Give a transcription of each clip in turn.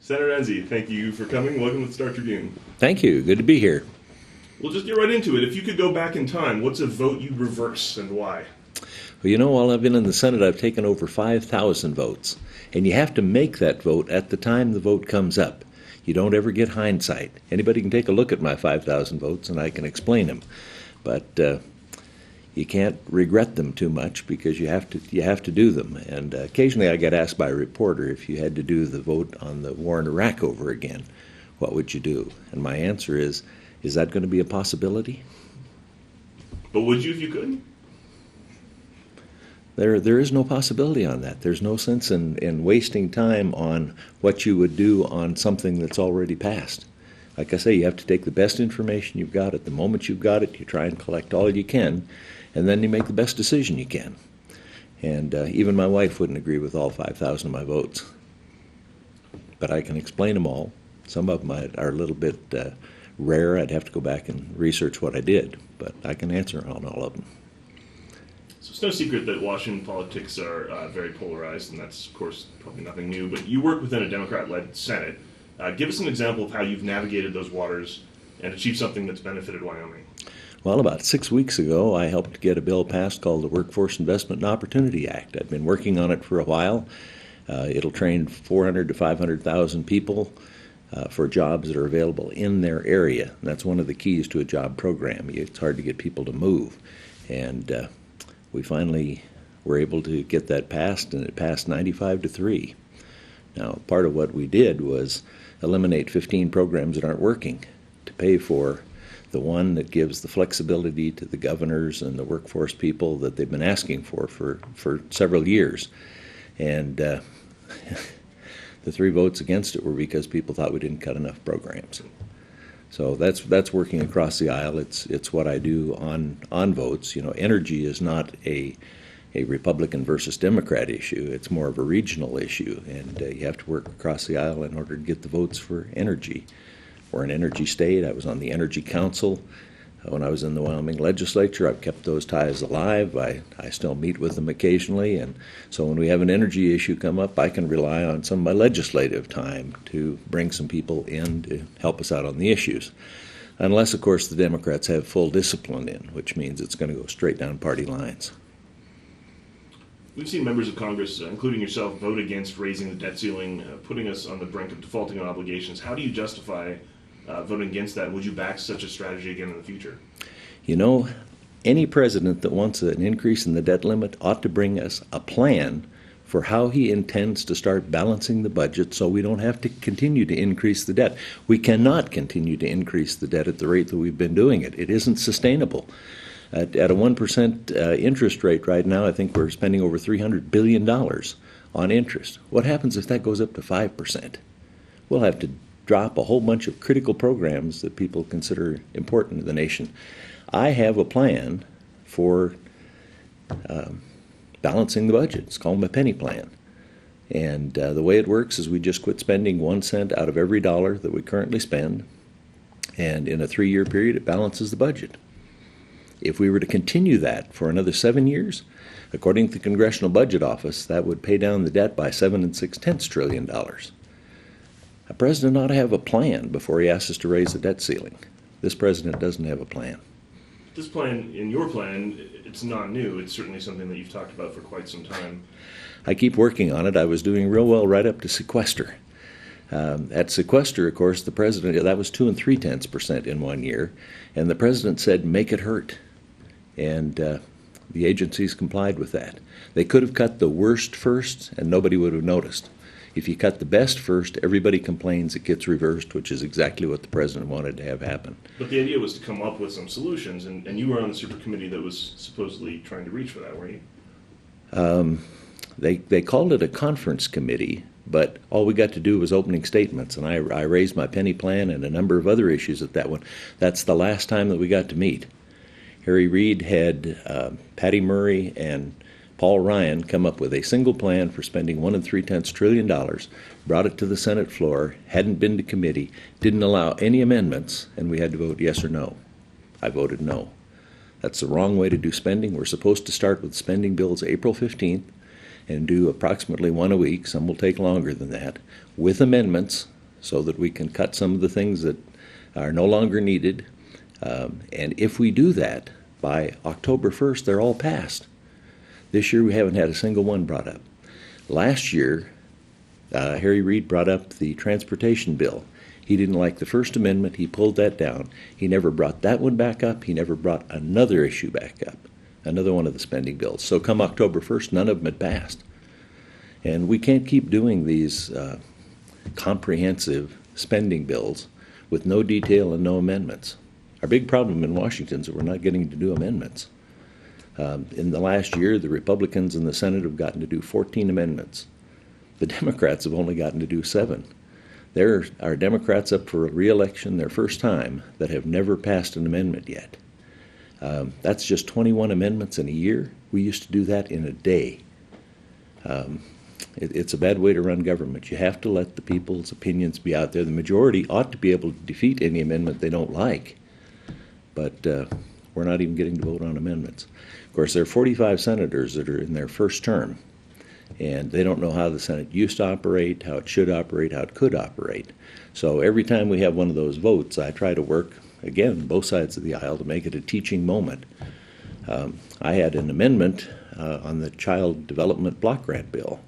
Senator Enzi, thank you for coming. Welcome to the Star-Tribune. Thank you. Good to be here. We'll just get right into it. If you could go back in time, what's a vote you'd reverse and why? Well, you know, while I've been in the Senate, I've taken over 5,000 votes. And you have to make that vote at the time the vote comes up. You don't ever get hindsight. Anybody can take a look at my 5,000 votes and I can explain them. But you can't regret them too much because you have to do them. And occasionally I get asked by a reporter, if you had to do the vote on the war in Iraq over again, what would you do? And my answer is that going to be a possibility? But would you if you could? There is no possibility on that. There's no sense in wasting time on what you would do on something that's already passed. Like I say, you have to take the best information you've got at the moment you've got it. You try and collect all you can, and then you make the best decision you can. And even my wife wouldn't agree with all 5,000 of my votes. But I can explain them all. Some of them are a little bit rare. I'd have to go back and research what I did, but I can answer on all of them. So it's no secret that Washington politics are very polarized, and that's, of course, probably nothing new. But you work within a Democrat-led Senate. Give us an example of how you've navigated those waters and achieved something that's benefited Wyoming. Well, about 6 weeks ago, I helped get a bill passed called the Workforce Investment and Opportunity Act. I've been working on it for a while. It'll train 400 to 500,000 people for jobs that are available in their area. And that's one of the keys to a job program. It's hard to get people to move. And we finally were able to get that passed, and it passed 95-3. Now, part of what we did was eliminate 15 programs that aren't working to pay for the one that gives the flexibility to the governors and the workforce people that they've been asking for several years. And the 3 votes against it were because people thought we didn't cut enough programs. So that's working across the aisle. It's what I do on votes. You know, energy is not a Republican versus Democrat issue. It's more of a regional issue, and you have to work across the aisle in order to get the votes for energy. We're an energy state. I was on the Energy Council when I was in the Wyoming legislature. I've kept those ties alive. I still meet with them occasionally, and so when we have an energy issue come up, I can rely on some of my legislative time to bring some people in to help us out on the issues. Unless, of course, the Democrats have full discipline in, which means it's going to go straight down party lines. We've seen members of Congress, including yourself, vote against raising the debt ceiling, putting us on the brink of defaulting on obligations. How do you justify voting against that? Would you back such a strategy again in the future? You know, any president that wants an increase in the debt limit ought to bring us a plan for how he intends to start balancing the budget so we don't have to continue to increase the debt. We cannot continue to increase the debt at the rate that we've been doing it. It isn't sustainable. At a 1% interest rate right now, I think we're spending over $300 billion on interest. What happens if that goes up to 5%? We'll have to drop a whole bunch of critical programs that people consider important to the nation. I have a plan for balancing the budget. It's called my penny plan. And the way it works is we just quit spending 1 cent out of every dollar that we currently spend. And in a 3-year period, it balances the budget. If we were to continue that for another 7 years, according to the Congressional Budget Office, that would pay down the debt by $7 6/10 trillion. A president ought to have a plan before he asks us to raise the debt ceiling. This president doesn't have a plan. This plan, in your plan, it's not new. It's certainly something that you've talked about for quite some time. I keep working on it. I was doing real well right up to sequester. At sequester, of course, the president, that was 2 3/10% in 1 year, and the president said, make it hurt. And the agencies complied with that. They could have cut the worst first, and nobody would have noticed. If you cut the best first, everybody complains, it gets reversed, which is exactly what the president wanted to have happen. But the idea was to come up with some solutions, and you were on the super committee that was supposedly trying to reach for that, weren't you? They called it a conference committee, but all we got to do was opening statements, and I raised my penny plan and a number of other issues at that one. That's the last time that we got to meet. Harry Reid had Patty Murray and Paul Ryan come up with a single plan for spending $1 3/10 trillion, brought it to the Senate floor, hadn't been to committee, didn't allow any amendments, and we had to vote yes or no. I voted no. That's the wrong way to do spending. We're supposed to start with spending bills April 15th and do approximately one a week. Some will take longer than that, with amendments so that we can cut some of the things that are no longer needed. And if we do that, by October 1st, they're all passed. This year we haven't had a single one brought up. Last year, Harry Reid brought up the transportation bill. He didn't like the First Amendment. He pulled that down. He never brought that one back up. He never brought another issue back up, another one of the spending bills. So come October 1st, none of them had passed. And we can't keep doing these comprehensive spending bills with no detail and no amendments. Our big problem in Washington is that we're not getting to do amendments. In the last year, the Republicans in the Senate have gotten to do 14 amendments. The Democrats have only gotten to do 7. There are Democrats up for re-election their first time that have never passed an amendment yet. That's just 21 amendments in a year. We used to do that in a day. It's a bad way to run government. You have to let the people's opinions be out there. The majority ought to be able to defeat any amendment they don't like, but we're not even getting to vote on amendments. Of course, there are 45 senators that are in their first term, and they don't know how the Senate used to operate, how it should operate, how it could operate. So every time we have one of those votes, I try to work, again, both sides of the aisle to make it a teaching moment. I had an amendment on the Child Development Block Grant Bill,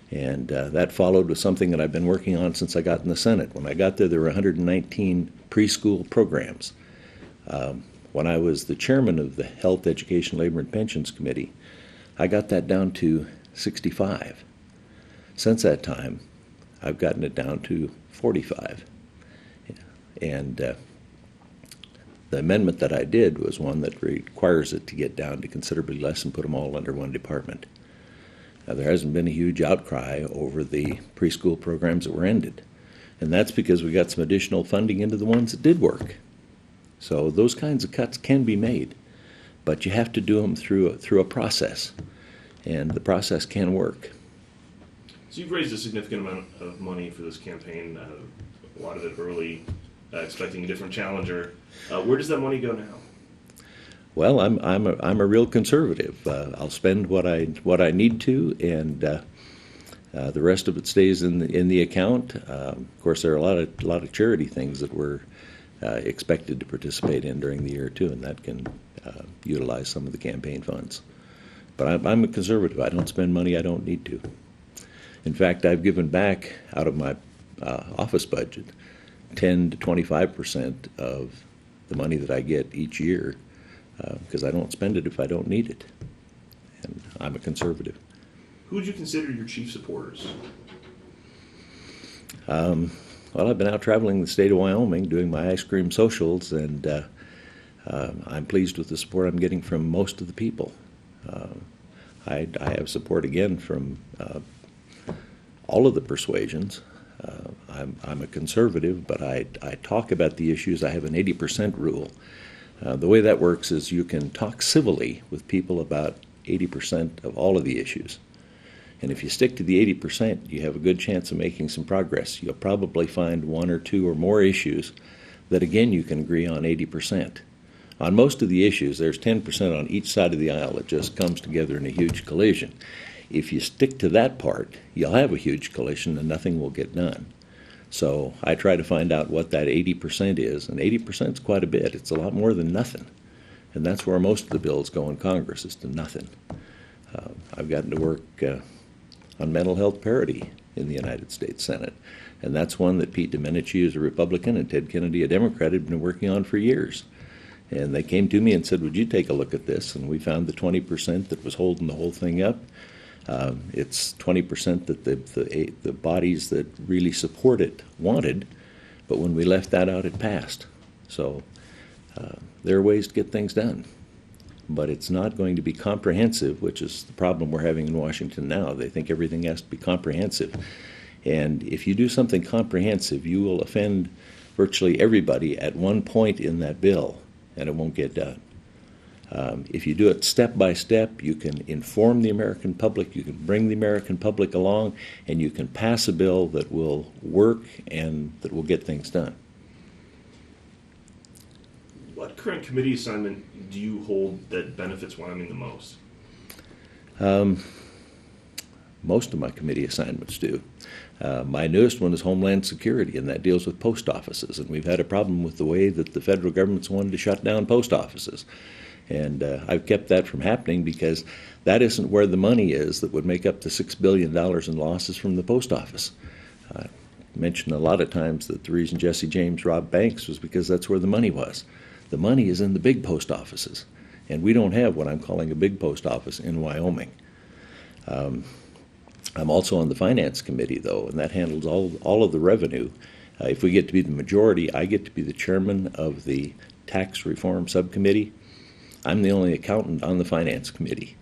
and that followed with something that I've been working on since I got in the Senate. When I got there were 119 preschool programs. When I was the chairman of the Health, Education, Labor, and Pensions Committee, I got that down to 65. Since that time, I've gotten it down to 45. And the amendment that I did was one that requires it to get down to considerably less and put them all under one department. Now, there hasn't been a huge outcry over the preschool programs that were ended. And that's because we got some additional funding into the ones that did work. So those kinds of cuts can be made, but you have to do them through a process, and the process can work. So you've raised a significant amount of money for this campaign, a lot of it early, expecting a different challenger. Where does that money go now? Well, I'm a real conservative. I'll spend what I need to, and the rest of it stays in the account. Of course, there are a lot of charity things that we're expected to participate in during the year too, and that can utilize some of the campaign funds. But I'm a conservative. I don't spend money I don't need to. In fact, I've given back out of my office budget 10 to 25% of the money that I get each year because I don't spend it if I don't need it. And I'm a conservative. Who would you consider your chief supporters? Well, I've been out traveling the state of Wyoming doing my ice cream socials, and I'm pleased with the support I'm getting from most of the people. I have support again from all of the persuasions. I'm a conservative, but I talk about the issues. I have an 80% rule. The way that works is you can talk civilly with people about 80% of all of the issues. And if you stick to the 80%, you have a good chance of making some progress. You'll probably find one or two or more issues that, again, you can agree on 80%. On most of the issues, there's 10% on each side of the aisle that just comes together in a huge collision. If you stick to that part, you'll have a huge collision and nothing will get done. So I try to find out what that 80% is, and 80% is quite a bit. It's a lot more than nothing. And that's where most of the bills go in Congress, is to nothing. I've gotten to work on mental health parity in the United States Senate. And that's one that Pete Domenici, as a Republican, and Ted Kennedy, a Democrat, had been working on for years. And they came to me and said, would you take a look at this? And we found the 20% that was holding the whole thing up. It's 20% that the bodies that really support it wanted, but when we left that out, it passed. So there are ways to get things done. But it's not going to be comprehensive, which is the problem we're having in Washington now. They think everything has to be comprehensive. And if you do something comprehensive, you will offend virtually everybody at one point in that bill, and it won't get done. If you do it step by step, you can inform the American public, you can bring the American public along, and you can pass a bill that will work and that will get things done. What current committee assignment do you hold that benefits Wyoming the most? most of my committee assignments do. My newest one is Homeland Security, and that deals with post offices. And we've had a problem with the way that the federal government's wanted to shut down post offices. And I've kept that from happening because that isn't where the money is that would make up the $6 billion in losses from the post office. I mentioned a lot of times that the reason Jesse James robbed banks was because that's where the money was. The money is in the big post offices. And we don't have what I'm calling a big post office in Wyoming. I'm also on the Finance Committee, though, and that handles all of the revenue. If we get to be the majority, I get to be the chairman of the Tax Reform Subcommittee. I'm the only accountant on the Finance Committee.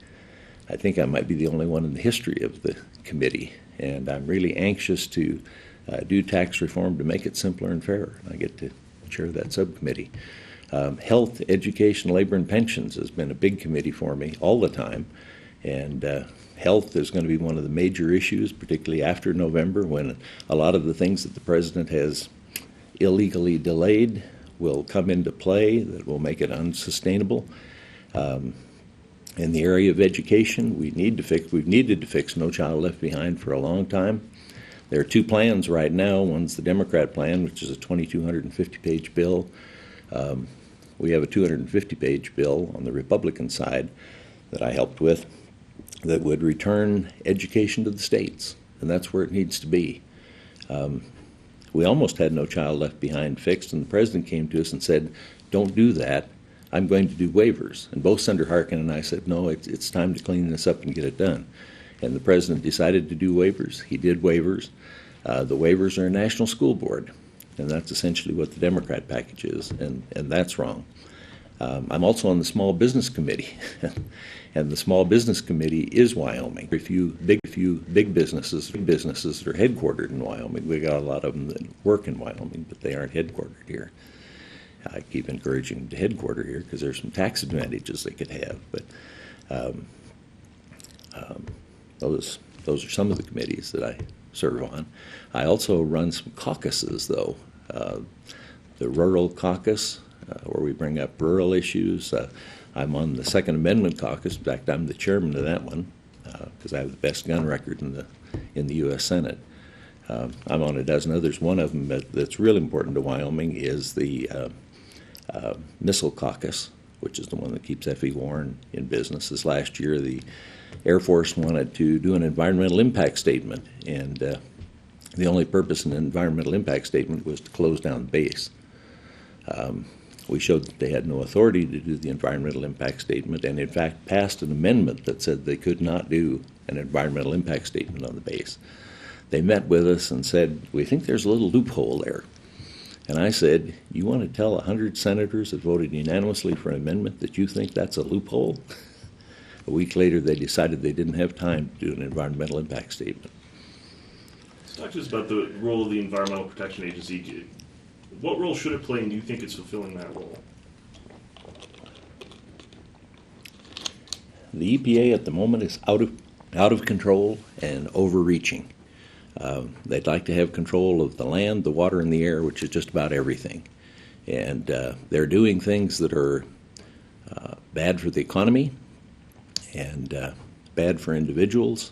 I think I might be the only one in the history of the committee, and I'm really anxious to do tax reform to make it simpler and fairer. I get to chair that subcommittee. Health, education, labor, and pensions has been a big committee for me all the time, and health is going to be one of the major issues, particularly after November, when a lot of the things that the president has illegally delayed will come into play that will make it unsustainable. In the area of education, we've needed to fix No Child Left Behind for a long time. There are two plans right now. One's the Democrat plan, which is a 2,250-page bill. We have a 250-page bill on the Republican side that I helped with that would return education to the states, and that's where it needs to be. We almost had No Child Left Behind fixed, and the president came to us and said, "Don't do that. I'm going to do waivers." And both Senator Harkin and I said, "No, it's time to clean this up and get it done." And the president decided to do waivers. He did waivers. The waivers are a national school board, and that's essentially what the Democrat package is, and that's wrong. I'm also on the Small Business Committee, and the Small Business Committee is Wyoming. A few big businesses that are headquartered in Wyoming. We got a lot of them that work in Wyoming, but they aren't headquartered here. I keep encouraging them to headquarter here because there's some tax advantages they could have. But those are some of the committees that I serve on. I also run some caucuses, though. The Rural Caucus, where we bring up rural issues. I'm on the Second Amendment Caucus. In fact, I'm the chairman of that one because I have the best gun record in the U.S. Senate. I'm on a dozen others. One of them that's really important to Wyoming is the Missile Caucus, which is the one that keeps F.E. Warren in business. This last year, the Air Force wanted to do an environmental impact statement, and the only purpose in an environmental impact statement was to close down the base. We showed that they had no authority to do the environmental impact statement, and in fact passed an amendment that said they could not do an environmental impact statement on the base. They met with us and said, "We think there's a little loophole there." And I said, "You want to tell 100 senators that voted unanimously for an amendment that you think that's a loophole?" A week later, they decided they didn't have time to do an environmental impact statement. Let's talk to us about the role of the Environmental Protection Agency. What role should it play, and do you think it's fulfilling that role? The EPA at the moment is out of control and overreaching. They'd like to have control of the land, the water, and the air, which is just about everything. And they're doing things that are bad for the economy and bad for individuals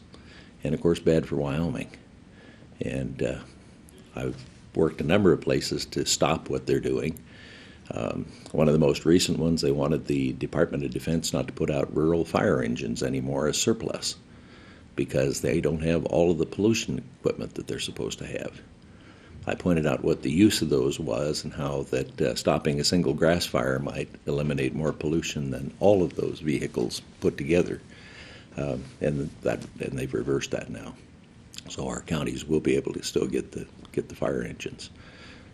and, of course, bad for Wyoming. And I've worked a number of places to stop what they're doing. One of the most recent ones, they wanted the Department of Defense not to put out rural fire engines anymore as surplus because they don't have all of the pollution equipment that they're supposed to have. I pointed out what the use of those was and how that stopping a single grass fire might eliminate more pollution than all of those vehicles put together. And they've reversed that now. So our counties will be able to still get the fire engines.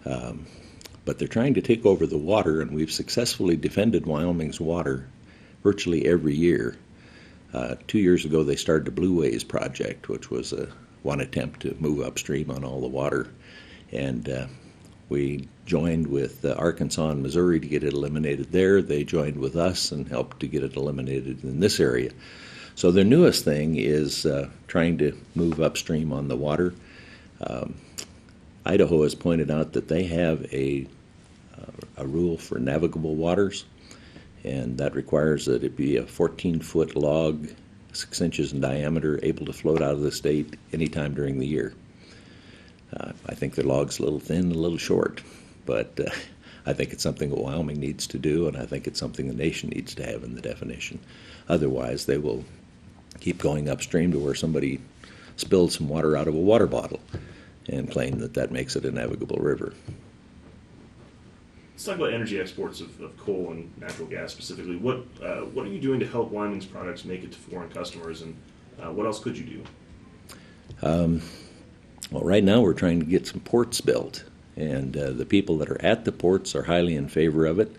But they're trying to take over the water, and we've successfully defended Wyoming's water virtually every year. 2 years ago, they started the Blue Ways project, which was one attempt to move upstream on all the water. And we joined with Arkansas and Missouri to get it eliminated there. They joined with us and helped to get it eliminated in this area. So their newest thing is trying to move upstream on the water. Idaho has pointed out that they have a rule for navigable waters, and that requires that it be a 14-foot log 6 inches in diameter, able to float out of the state anytime during the year. I think their log's a little thin, a little short, but I think it's something that Wyoming needs to do, and I think it's something the nation needs to have in the definition. Otherwise, they will keep going upstream to where somebody spilled some water out of a water bottle and claim that that makes it a navigable river. Let's talk about energy exports of coal and natural gas specifically. What are you doing to help Wyoming's products make it to foreign customers, and what else could you do? Well, right now we're trying to get some ports built, and the people that are at the ports are highly in favor of it.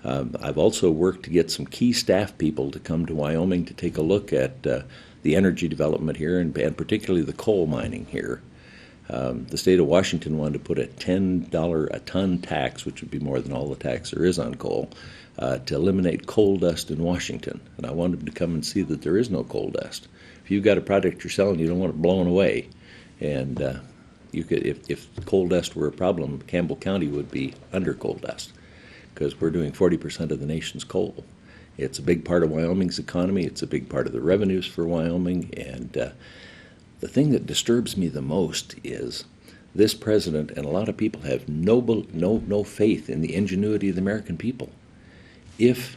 I've also worked to get some key staff people to come to Wyoming to take a look at the energy development here, and particularly the coal mining here. The state of Washington wanted to put a $10 a ton tax, which would be more than all the tax there is on coal, to eliminate coal dust in Washington. And I wanted them to come and see that there is no coal dust. If you've got a product you're selling, you don't want it blown away. And you could, if coal dust were a problem, Campbell County would be under coal dust, because we're doing 40% of the nation's coal. It's a big part of Wyoming's economy. It's a big part of the revenues for Wyoming. And the thing that disturbs me the most is this president and a lot of people have no faith in the ingenuity of the American people. If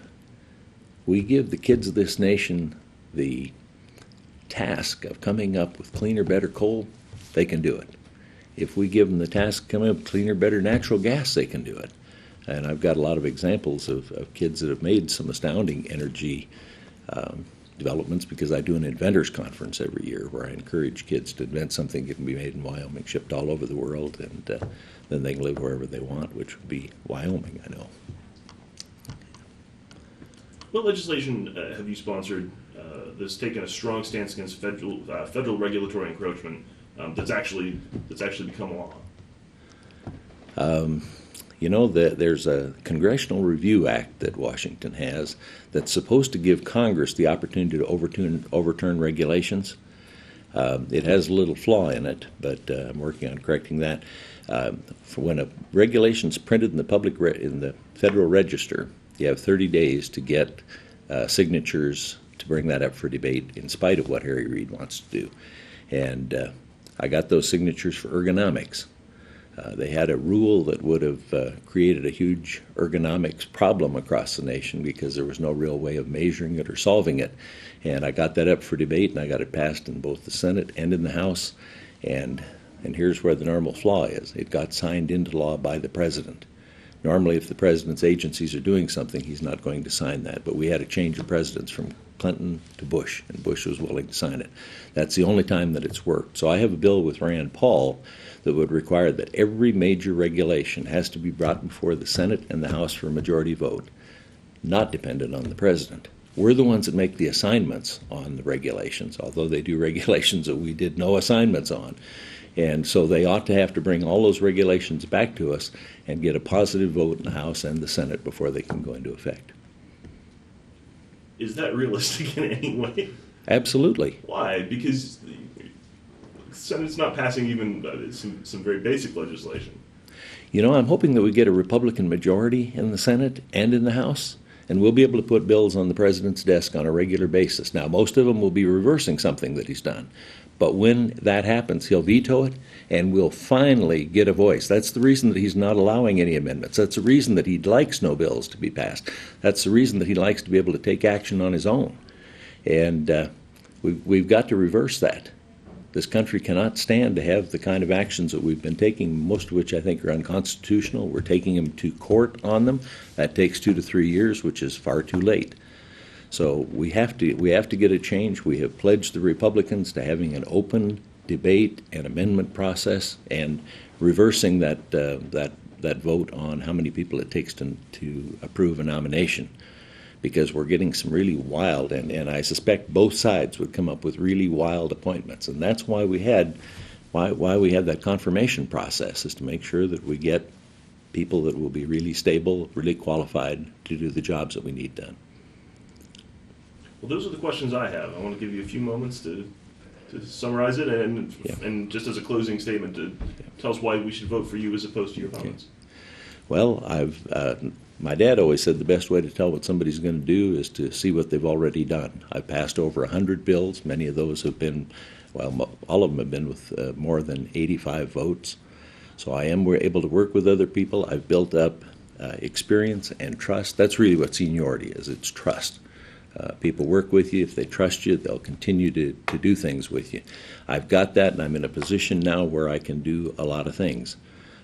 we give the kids of this nation the task of coming up with cleaner, better coal, they can do it. If we give them the task of coming up with cleaner, better natural gas, they can do it. And I've got a lot of examples of kids that have made some astounding energy developments, because I do an inventors conference every year where I encourage kids to invent something that can be made in Wyoming, shipped all over the world, and then they can live wherever they want, which would be Wyoming, I know. What legislation have you sponsored that's taken a strong stance against federal regulatory encroachment that's actually become law? There's a Congressional Review Act that Washington has that's supposed to give Congress the opportunity to overturn regulations. It has a little flaw in it, but I'm working on correcting that. For when a regulation's printed in the Federal Register, you have 30 days to get signatures to bring that up for debate, in spite of what Harry Reid wants to do. And I got those signatures for ergonomics. They had a rule that would have created a huge ergonomics problem across the nation, because there was no real way of measuring it or solving it. And I got that up for debate, and I got it passed in both the Senate and in the House. And here's where the normal flaw is. It got signed into law by the president. Normally, if the president's agencies are doing something, he's not going to sign that. But we had a change of presidents from Clinton to Bush, and Bush was willing to sign it. That's the only time that it's worked. So I have a bill with Rand Paul that would require that every major regulation has to be brought before the Senate and the House for a majority vote, not dependent on the president. We're the ones that make the assignments on the regulations, although they do regulations that we did no assignments on. And so they ought to have to bring all those regulations back to us and get a positive vote in the House and the Senate before they can go into effect. Is that realistic in any way? Absolutely. Why? Because the Senate's not passing even some very basic legislation. I'm hoping that we get a Republican majority in the Senate and in the House, and we'll be able to put bills on the president's desk on a regular basis. Now, most of them will be reversing something that he's done. But when that happens, he'll veto it, and we'll finally get a voice. That's the reason that he's not allowing any amendments. That's the reason that he likes no bills to be passed. That's the reason that he likes to be able to take action on his own. And we've got to reverse that. This country cannot stand to have the kind of actions that we've been taking, most of which I think are unconstitutional. We're taking them to court on them. That takes 2 to 3 years, which is far too late. So we have to get a change. We have pledged the Republicans to having an open debate and amendment process, and reversing that vote on how many people it takes to approve a nomination, because we're getting some really wild, and I suspect both sides would come up with really wild appointments, and that's why we had that confirmation process, is to make sure that we get people that will be really stable, really qualified to do the jobs that we need done. Well, those are the questions I have. I want to give you a few moments to summarize it, and just as a closing statement, to tell us why we should vote for you as opposed to your opponents. Well, I've My dad always said the best way to tell what somebody's going to do is to see what they've already done. I've passed over 100 bills. Many of those have been, well, all of them have been with more than 85 votes. So I am able to work with other people. I've built up experience and trust. That's really what seniority is. It's trust. People work with you. If they trust you, they'll continue to do things with you. I've got that, and I'm in a position now where I can do a lot of things.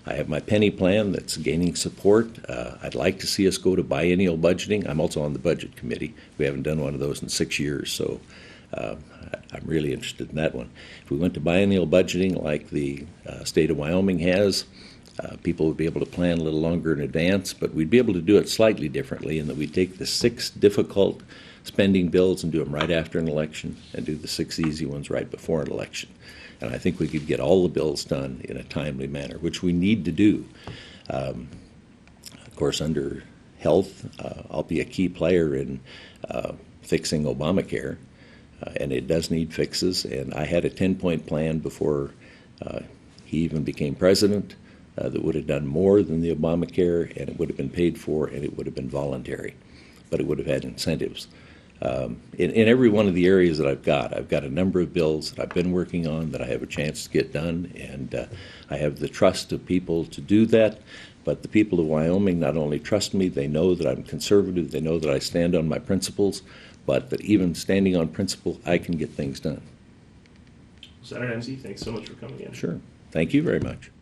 I have my penny plan that's gaining support. I'd like to see us go to biennial budgeting. I'm also on the budget committee. We haven't done one of those in 6 years, so I'm really interested in that one. If we went to biennial budgeting like the state of Wyoming has, people would be able to plan a little longer in advance, but we'd be able to do it slightly differently in that we'd take the 6 difficult spending bills and do them right after an election and do the 6 easy ones right before an election. And I think we could get all the bills done in a timely manner, which we need to do. Of course, under health, I'll be a key player in fixing Obamacare, and it does need fixes. And I had a 10-point plan before he even became president that would have done more than the Obamacare, and it would have been paid for, and it would have been voluntary, but it would have had incentives. In every one of the areas that I've got a number of bills that I've been working on that I have a chance to get done, and I have the trust of people to do that. But the people of Wyoming not only trust me, they know that I'm conservative, they know that I stand on my principles, but that even standing on principle, I can get things done. Senator Enzi, thanks so much for coming in. Sure. Thank you very much.